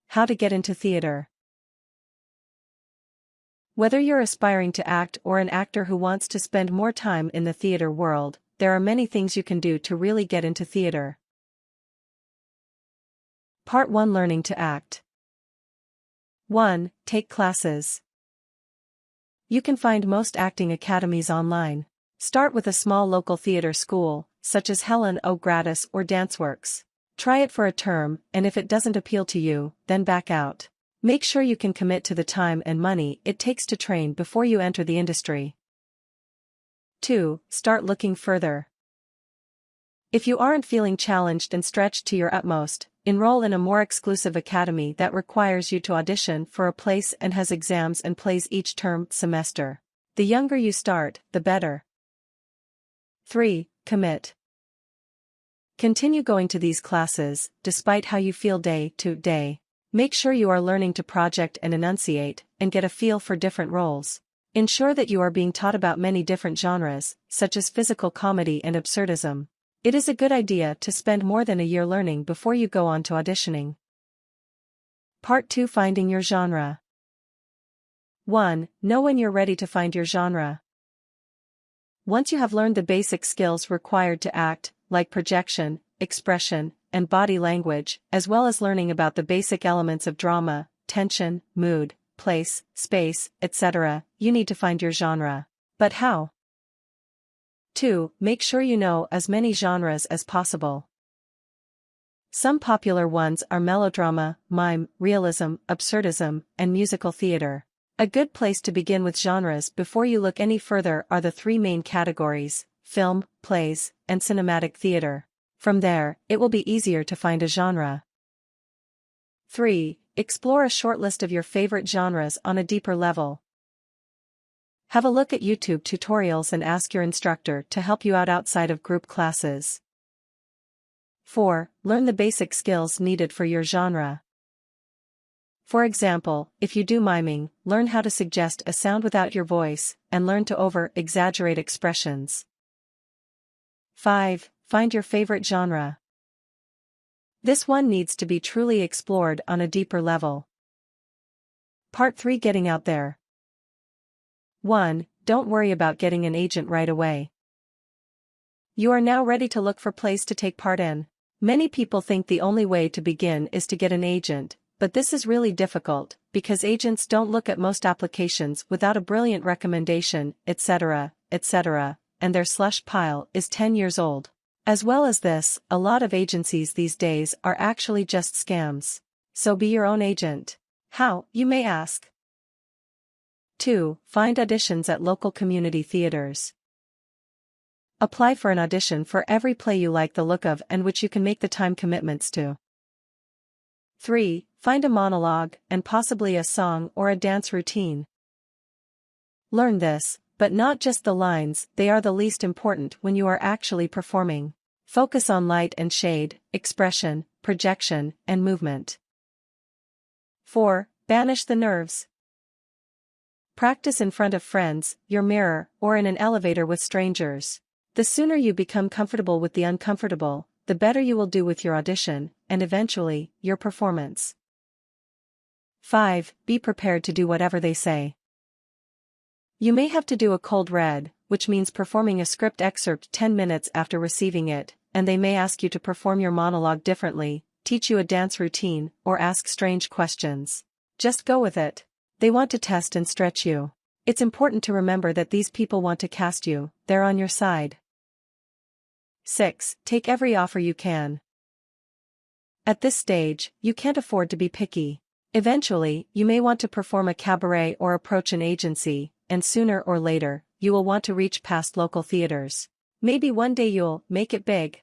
How to get into theater. Whether you're aspiring to act or an actor who wants to spend more time in the theater world, there are many things you can do to really get into theater. Part 1: Learning to act. 1. Take classes. You can find most acting academies online. Start with a small local theater school, such as Helen O. Gratis or Danceworks. Try it for a term, and if it doesn't appeal to you, then back out. Make sure you can commit to the time and money it takes to train before you enter the industry. 2. Start looking further. If you aren't feeling challenged and stretched to your utmost, enroll in a more exclusive academy that requires you to audition for a place and has exams and plays each semester. The younger you start, the better. 3. Commit. Continue going to these classes, despite how you feel day to day. Make sure you are learning to project and enunciate, and get a feel for different roles. Ensure that you are being taught about many different genres, such as physical comedy and absurdism. It is a good idea to spend more than a year learning before you go on to auditioning. Part 2: Finding your genre. 1. Know when you're ready to find your genre. Once you have learned the basic skills required to act, like projection, expression, and body language, as well as learning about the basic elements of drama, tension, mood, place, space, etc., you need to find your genre. But how? 2. Make sure you know as many genres as possible. Some popular ones are melodrama, mime, realism, absurdism, and musical theater. A good place to begin with genres before you look any further are the 3 main categories: film, plays, and cinematic theater. From there, it will be easier to find a genre. 3. Explore a short list of your favorite genres on a deeper level. Have a look at YouTube tutorials and ask your instructor to help you out outside of group classes. 4. Learn the basic skills needed for your genre. For example, if you do miming, learn how to suggest a sound without your voice, and learn to over-exaggerate expressions. 5. Find your favorite genre. This one needs to be truly explored on a deeper level. Part 3: Getting out there. 1. Don't worry about getting an agent right away. You are now ready to look for plays to take part in. Many people think the only way to begin is to get an agent, but this is really difficult, because agents don't look at most applications without a brilliant recommendation, etc., etc., and their slush pile is 10 years old. As well as this, a lot of agencies these days are actually just scams. So be your own agent. How, you may ask? 2. Find auditions at local community theaters. Apply for an audition for every play you like the look of and which you can make the time commitments to. 3. Find a monologue, and possibly a song or a dance routine. Learn this, but not just the lines, they are the least important when you are actually performing. Focus on light and shade, expression, projection, and movement. 4. Banish the nerves. Practice in front of friends, your mirror, or in an elevator with strangers. The sooner you become comfortable with the uncomfortable, the better you will do with your audition, and eventually, your performance. 5. Be prepared to do whatever they say. You may have to do a cold read, which means performing a script excerpt 10 minutes after receiving it, and they may ask you to perform your monologue differently, teach you a dance routine, or ask strange questions. Just go with it. They want to test and stretch you. It's important to remember that these people want to cast you, they're on your side. 6. Take every offer you can. At this stage, you can't afford to be picky. Eventually, you may want to perform a cabaret or approach an agency, and sooner or later, you will want to reach past local theaters. Maybe one day you'll make it big.